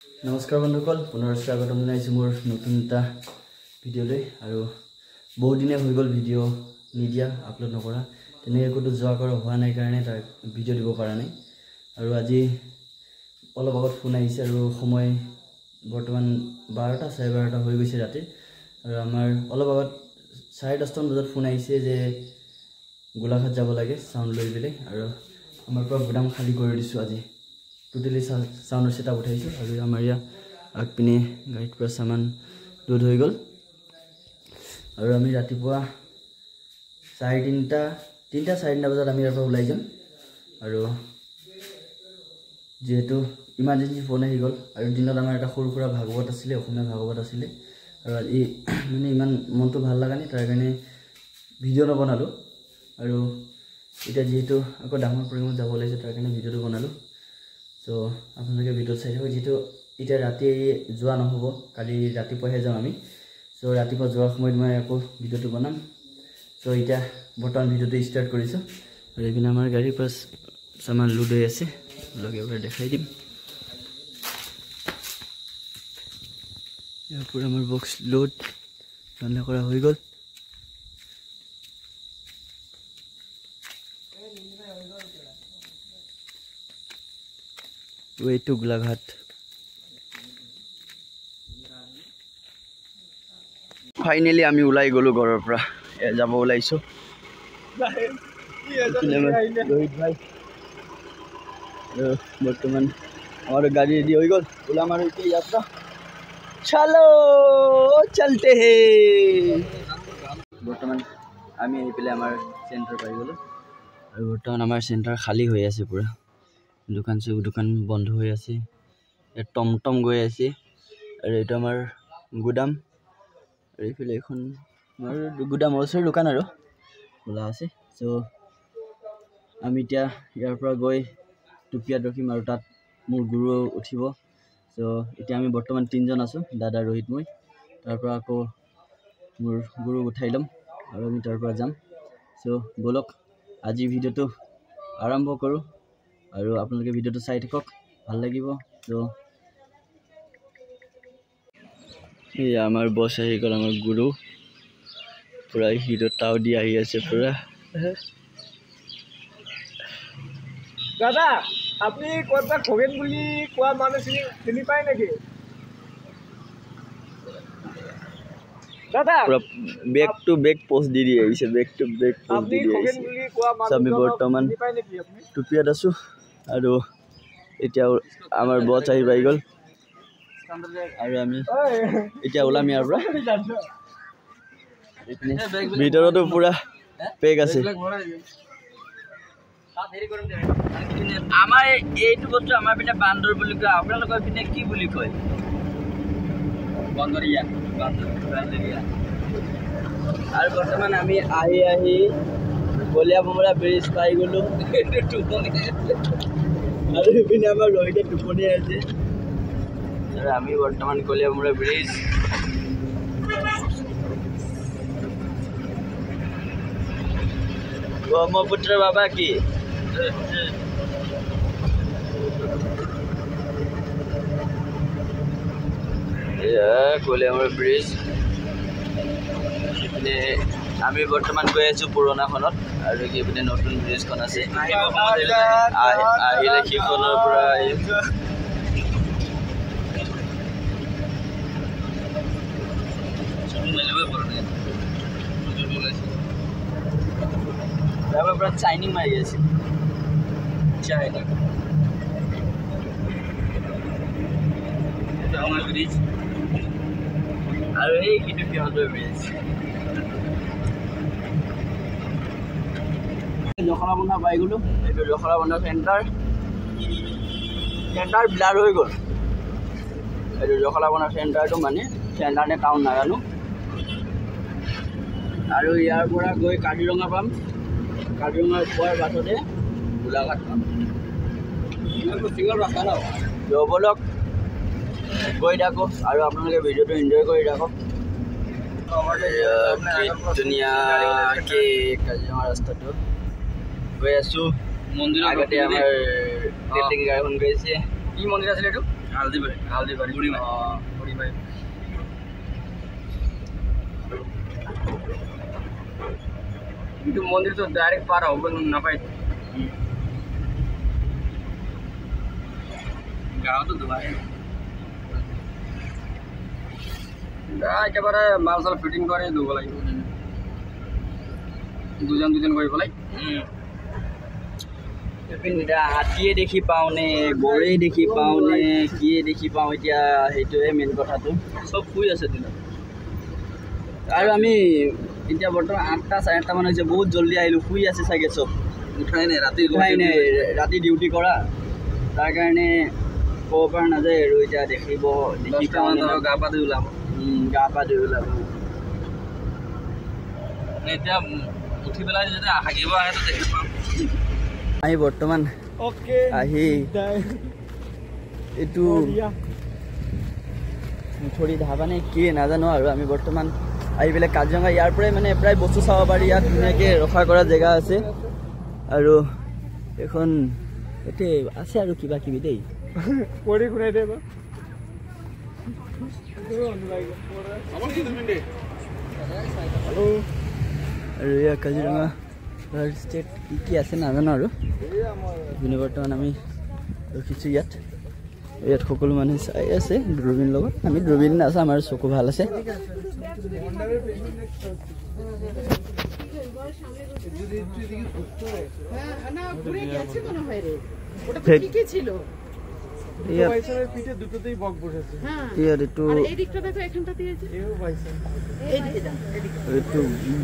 নমস্কাৰ বন্ধুসকল, পুনৰ স্বাগতম জনাইছোঁ মোৰ নতুন এটা ভিডিঅ'লৈ। আৰু বহুত দিনে হৈ গ'ল ভিডিঅ' নিদিয়া, আপলোড নকৰা। তেনেকৈ ক'তো যোৱা কৰা হোৱা নাই কাৰণে তাৰ ভিডিঅ' দিব পৰা নাই। আৰু আজি অলপ আগত ফোন আহিছে আৰু সময় বৰ্তমান 12টা 12:30 হৈ গৈছে ৰাতি। আৰু আমাৰ অলপ আগত 10:30 বজাত ফোন আহিছে যে গোলাঘাট যাব লাগে চাউণ্ড লৈ পেলাই। আৰু আমাৰ পৰা গুদাম খালী কৰি দিছোঁ আজি। টোটেলি চাউণ্ডৰ ছেটআপ উঠাইছোঁ। আৰু আমাৰ ইয়াত আগপিনে গাড়ীৰ পৰা সামান লোড হৈ গ'ল। আৰু আমি ৰাতিপুৱা 3:30 3:30 বজাত আমি ইয়াৰ পৰা ওলাই যাম। আৰু যিহেতু ইমাৰ্জেঞ্চি ফোন আহি গ'ল, আৰু দিনত আমাৰ এটা সৰু সুৰা ভাগৱত আছিলে, অসমীয়া ভাগৱত আছিলে। আৰু আজি মানে ইমান মনটো ভাল লগা নাই, তাৰ কাৰণে ভিডিঅ' নবনালোঁ। আৰু এতিয়া যিহেতু আকৌ ডাঙৰ পৰিমাণত যাব লাগিছে, তাৰ কাৰণে ভিডিঅ'টো বনালোঁ। চ' আপোনালোকে ভিডিঅ'ত চাই থাকক। যিহেতু এতিয়া ৰাতি যোৱা নহ'ব, কালি ৰাতিপুৱাহে যাম আমি। চ' ৰাতিপুৱা যোৱাৰ সময়ত মই আকৌ ভিডিঅ'টো বনাম। চ' এতিয়া বৰ্তমান ভিডিঅ'টো ষ্টাৰ্ট কৰিছোঁ। আৰু এইপিনে আমাৰ গাড়ীৰ পৰা সামান লোড হৈ আছে, লগে এবাৰ দেখাই দিম। ইয়াৰ পৰা আমাৰ বক্স লোড ৰন্ধা কৰা হৈ গ'ল। way to Golaghat. ফাইনেলি আমি ওলাই গ'লো ঘৰৰ পৰা, যাব ওলাইছোঁ। বৰ্তমান আমাৰ গাড়ী ৰেডি হৈ গ'ল, ওলাম আৰু এতিয়া যাত্ৰা চলো চলতে হে। বৰ্তমান আমি আহি পেলাই আমাৰ চেণ্টাৰ পাই গ'লোঁ। আৰু বৰ্তমান আমাৰ চেণ্টাৰ খালী হৈ আছে পুৰা। দোকান বন্ধ হৈ আছে। ইয়াত টমটম গৈ আছে। আৰু এইটো আমাৰ গুদাম। আৰু এইফালে এখন আমাৰ গুদামৰ ওচৰৰ দোকান আৰু খোলা আছে। চ' আমি এতিয়া ইয়াৰ পৰা গৈ টুপিয়াত ৰখিম, আৰু তাত মোৰ গুৰু উঠিব। চ' এতিয়া আমি বৰ্তমান 3জন আছোঁ, দাদা, ৰোহিত, মই। তাৰ পৰা আকৌ মোৰ গুৰু উঠাই ল'ম আৰু আমি তাৰ পৰা যাম। চ' ব'লক আজি ভিডিঅ'টো আৰম্ভ কৰোঁ। আৰু আপোনালোকে ভিডিঅ'টো চাই থাকক, ভাল লাগিব। চ' এয়া আমাৰ বছ আহি গ'ল, আমাৰ গুৰু পুৰা হিৰো টাও দি আহি আছে পুৰা। দাদা, আপুনি ক'ৰবাত খগেন বুলি কোৱা মানুহ চিনি পায় নেকি? দাদা পুৰা বেক টু বেক পোষ্ট দি আহিছে, বেক টু বেক পোষ্ট দি আহিছে। আমি বৰ্তমান টুপিয়াত আছোঁ। আৰু এতিয়া আমাৰ বছ আহি পাই গ'ল। আৰু আমি এতিয়া ওলাম ইয়াৰ পৰা। ভিতৰতো পুৰা পেক আছে। আমাৰ এইটো বস্তু আমাৰ পিনে বান্দৰ বুলি কয়, আপোনালোকৰ পিনে কি বুলি কয়? বন্দৰীয়া। আৰু বৰ্তমান আমি আহি কলীয়া ভোমোৰা ব্ৰিজ পাই গ'লোঁ। আৰু সেইপিনে আমাৰ ৰোহিতে টোপনি আছে। আৰু আমি বৰ্তমান কলীয়া ভোমোৰা ব্ৰিজ। ব্ৰহ্মপুত্ৰ বাবা কি কলীয়া ভোমোৰা ব্ৰিজ। সেইপিনে আমি বৰ্তমান গৈ আছোঁ পুৰণাখনত, আৰু সেইপিনে নতুন ব্ৰিজখন আছে। আহিলে সিখনৰ পৰা আহিম। পৰা চাইনিং মাৰি আছে। ব্ৰিজ আৰু এইটো সিহঁতৰ ব্ৰিজ। জখলাবন্ধা পাই গ'লোঁ। এইটো জখলাবন্ধা চেণ্টাৰ ব্লাৰ হৈ গ'ল। এইটো জখলাবন্ধা চেণ্টাৰটো মানে চেণ্টাৰ নে টাউন নাজানো। আৰু ইয়াৰ পৰা গৈ কাজিৰঙা পাম। কাজিৰঙা পোৱাৰ বাটতে গোলাঘাট পাম। ৰাস্তা ন ব'লক গৈ থাকক, আৰু আপোনালোকে ভিডিঅ'টো এনজয় কৰি থাকক। ধুনীয়াকৈ কাজিৰঙা ৰাস্তাটো গৈ আছোঁ। মন্দিৰৰ আগতে আমাৰ তেলেং গাড়ীখন গৈছে। কি মন্দিৰ আছিলে এইটো? হালদিবাৰী বুঢ়ীমাই কিন্তু মন্দিৰটো ডাইৰেক্ট পাৰ হ'ব নাপায় গাঁৱতো দুবাৰ একেবাৰে মাল চাল ফিটিং কৰি ধুব লাগিব দুজন কৰি পেলাই হাতীয়ে দেখি পাওঁ নে গড়ে দেখি পাওঁ নে কিয়ে দেখি পাওঁ এতিয়া সেইটোৱে মেইন কথাটো চব শুই আছে দিনত আৰু আমি এতিয়া বৰ্তমান 8টা 8:30 মান হৈছে বহুত জলদি আহিলোঁ শুই আছে চাগে চব উঠাই নাই ৰাতি ডিউটি কৰা তাৰ কাৰণে ক'ব পৰা নাযায় আৰু এতিয়া দেখি পাওঁ গা পা ধুই ওলাব এতিয়া উঠি পেলাই যদি হাগিব আহে তো দেখি পাম আমি বৰ্তমান আহি এইটো মুঠৰি ধাবা নে কি নাজানো আৰু আমি বৰ্তমান আহি পেলাই কাজিৰঙা ইয়াৰ পৰাই মানে প্ৰায় বস্তু চাব পাৰি ইয়াত ধুনীয়াকৈ ৰখা কৰা জেগা আছে আৰু এখন এতে আছে আৰু কিবা কিবি দেই আৰু ইয়াৰ কাজিৰঙা ষ্টেট কি আছে নাজানো আৰু এইপিনে বৰ্তমান আমি ৰখিছোঁ ইয়াত সকলো মানুহে চাই আছে দূৰবীণ লগত আমি দূৰবীণ আছে আমাৰ চকু ভাল আছে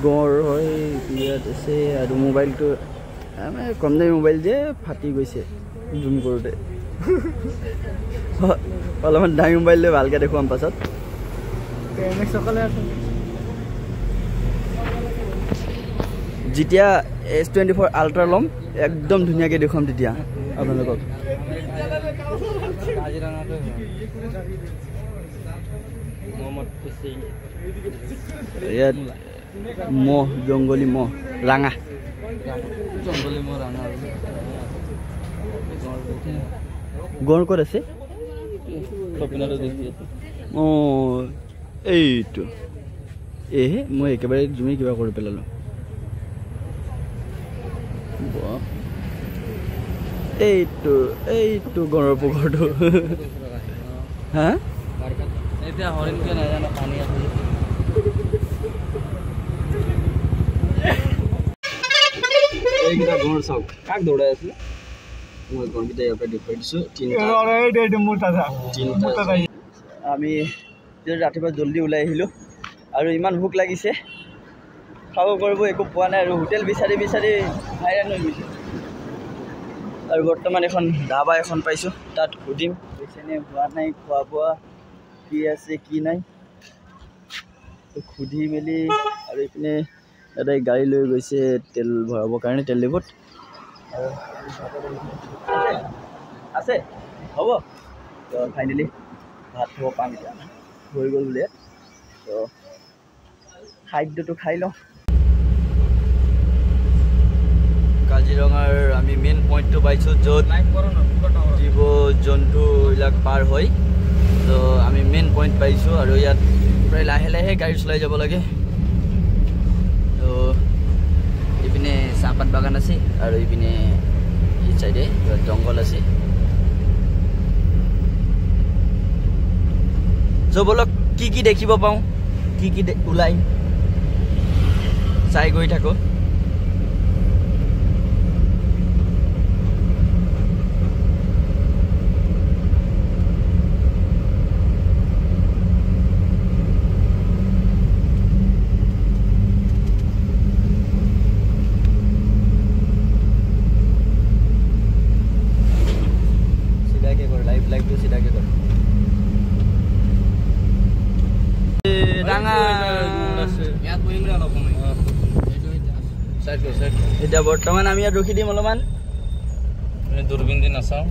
গড় হয় ইয়াত আছে আৰু মোবাইলটো কম দামী মোবাইল যে ফাটি গৈছে জুম কৰোঁতে অলপমান দামী মোবাইল লৈ ভালকৈ দেখুৱাম পাছত যেতিয়া S24 আল্ট্ৰা ল'ম একদম ধুনীয়াকৈ দেখুৱাম তেতিয়া আপোনালোকক ইয়াত মহ জংগলী মহ ৰাঙা গড় ক'ত আছে অঁ এইটো মই একেবাৰে জুমি কিবা কৰি পেলালোঁ এইটো গড়ৰ পোহৰটো হা এতিয়া হৰিণকে নাজানো পানী আছে এইকেইটা গড় চাওক কাক দৌৰাই আছিলে মই গড়কেইটা ইয়াৰ পৰা দেখুৱাই দিছোঁ আমি ৰাতিপুৱা জলদি ওলাই আহিলোঁ আৰু ইমান ভোক লাগিছে খাব কৰিব একো পোৱা নাই আৰু হোটেল বিচাৰি হাইৰাণ হৈ গৈছে আৰু বৰ্তমান এখন ধাবা এখন পাইছোঁ তাত সুধিম হৈছেনে হোৱা নাই খোৱা বোৱা কি আছে কি নাই সুধি মেলি আৰু এইপিনে দাদাই গাড়ী লৈ গৈছে তেল ভৰাবৰ কাৰণে তেল ডিপুত আছে হ'ব তো ফাইনেলি ভাত খাব পাম এতিয়া হৈ গ'ল বোলে তো খাদ্যটো খাই লওঁ কাজিৰঙাৰ আমি মেইন পইণ্টটো পাইছোঁ য'ত জীৱ জন্তুবিলাক পাৰ হয় তো আমি মেইন পইণ্ট পাইছোঁ আৰু ইয়াত প্ৰায় লাহে লাহে গাড়ী চলাই যাব লাগে তো এইপিনে চাহপাত বাগান আছে আৰু এইপিনে এই চাইডে জংঘল আছে চ' বলক কি দেখিব পাওঁ কি ওলাই চাই গৈ থাকোঁ এতিয়া বৰ্তমান আমি ইয়াত ৰখি দিম অলপমান দূৰবীণ দি নাচাওঁ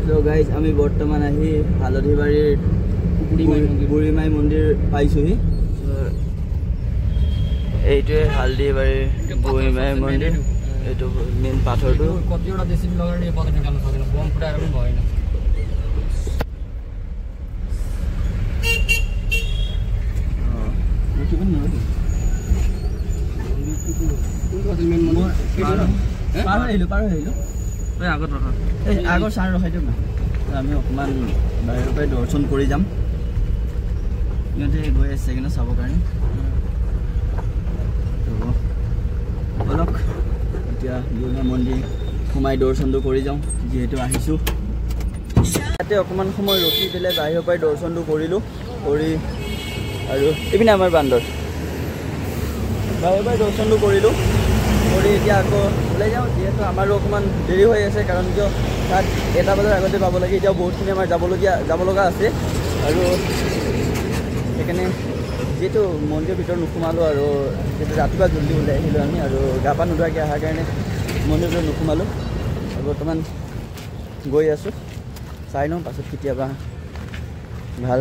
চ' গাইজ আমি বৰ্তমান আহি হালধিবাৰীৰ বুঢ়ীমাই মন্দিৰ পাইছোঁহি এইটোৱে হালধিবাৰীৰ বুঢ়ীমাই মন্দিৰ এইটো মেইন পাথৰটো পাৰ হৈ আহিলোঁ আগত ৰখা এই আগৰ চাৰ ৰখাই দিয়ক না আমি অকণমান বাহিৰৰ পৰাই দৰ্শন কৰি যাম সিহঁতে গৈ আছে কিন্তু চাবৰ কাৰণে বলক এতিয়া দুৰ্গা মন্দিৰ সোমাই দৰ্শনটো কৰি যাওঁ যিহেতু আহিছোঁ ইয়াতে অকণমান সময় ৰখি পেলাই বাহিৰৰ পৰাই দৰ্শনটো কৰিলোঁ কৰি আৰু এইপিনে আমাৰ বান্দৰ বাহিৰৰ পৰাই দৰ্শনটো কৰিলোঁ কৰি এতিয়া আকৌ ওলাই যাওঁ যিহেতু আমাৰো অকণমান দেৰি হৈ আছে কাৰণ কিয় তাত 1টা বজাৰ আগতে পাব লাগে এতিয়াও বহুতখিনি আমাৰ যাব লগা আছে আৰু সেইকাৰণে যিহেতু মন্দিৰৰ ভিতৰত নোসোমালোঁ আৰু যিহেতু ৰাতিপুৱা জল্দি ওলাই আহিলোঁ আমি আৰু গা পা নোধোৱাকৈ অহাৰ কাৰণে মন্দিৰৰ ভিতৰত নোসোমালোঁ আৰু বৰ্তমান গৈ আছোঁ চাই লওঁ পাছত কেতিয়াবা ভাল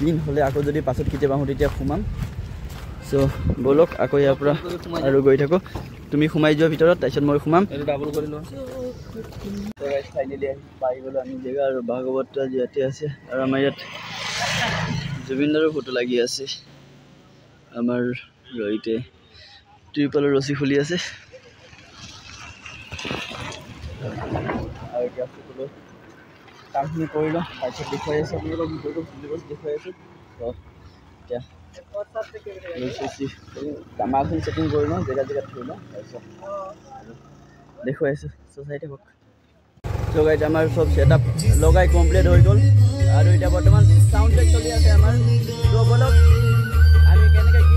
দিন হ'লে আকৌ যদি পাছত কেতিয়াবা আহোঁ তেতিয়া সোমাম চ' ব'লক আকৌ ইয়াৰ পৰা আৰু গৈ থাকোঁ তুমি সোমাই যোৱা ভিতৰত তাৰপিছত মই সোমাম ডাবল কৰি লোৱা ফাইনেলি পাই গ'লোঁ আমি জেগা আৰু ভাগৱত ইয়াতে আছে আৰু আমাৰ ইয়াত জুবিনদাৰো ফটো লাগি আছে আমাৰ ৰহিতে ত্ৰিপালৰ ৰছী খুলি আছে আৰু এতিয়া সকলো কামখিনি কৰি লওঁ তাৰপিছত দেখুৱাই আছোঁ আপোনালোকৰ ভিডিঅ'টো দেখুৱাই আছোঁ এতিয়া কামাখিনি ছেটিং কৰি লওঁ জেগাত থৈ লওঁ তাৰপিছত দেখুৱাই আছোঁ চাই থাকক চ' গাইজ আমাৰ চব ছেটআপ লগাই কমপ্লিট হৈ গ'ল আৰু এতিয়া বৰ্তমান চাউণ্ড চেক চলি আছে আমাৰ চ' বলক আমি কেনেকৈ কি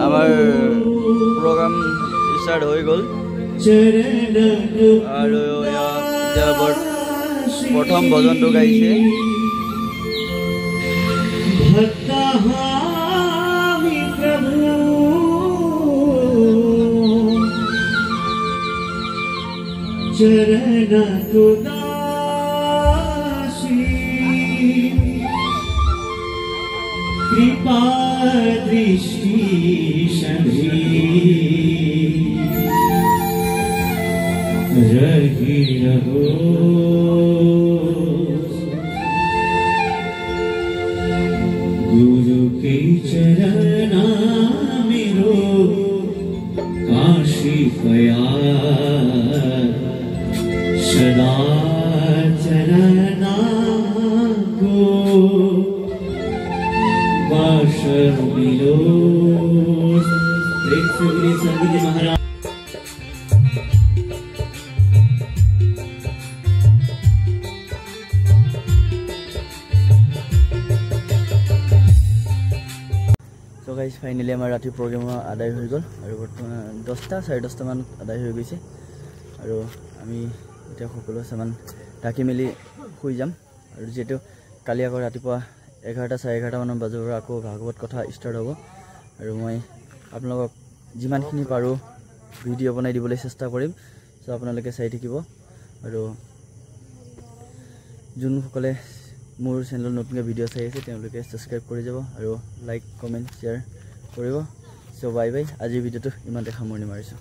আমাৰ প্ৰগ্ৰাম ষ্টাৰ্ট হৈ গ'ল আৰু এতিয়া প্ৰথম ভজনটো গাইছে कृपा दृष्टि सभी रही रहो गुरु के चरना मेरो काशी पया सदा चरना को महाराज চ' গাইজ ফাইনেলি আমাৰ ৰাতি প্ৰগ্ৰেম আদায় হৈ গ'ল আৰু বৰ্তমান 10টা 10:30 মানত আদায় হৈ গৈছে আৰু আমি এতিয়া সকলো সামান ঢাকি মেলি শুই যাম আৰু যিহেতু কালি আকৌ ৰাতিপুৱা 11টা 11:30 মানৰ বজাৰ পৰা আকৌ ভাগৱত কথা ষ্টাৰ্ট হ'ব আৰু মই আপোনালোকক যিমানখিনি পাৰোঁ ভিডিঅ' বনাই দিবলৈ চেষ্টা কৰিম চ' আপোনালোকে চাই থাকিব আৰু যোনসকলে মোৰ চেনেলত নতুনকৈ ভিডিঅ' চাই আছে তেওঁলোকে ছাবস্ক্ৰাইব কৰি যাব আৰু লাইক কমেণ্ট শ্বেয়াৰ কৰিব চ' বাই বাই আজিৰ ভিডিঅ'টো ইমানতে সামৰণি মাৰিছোঁ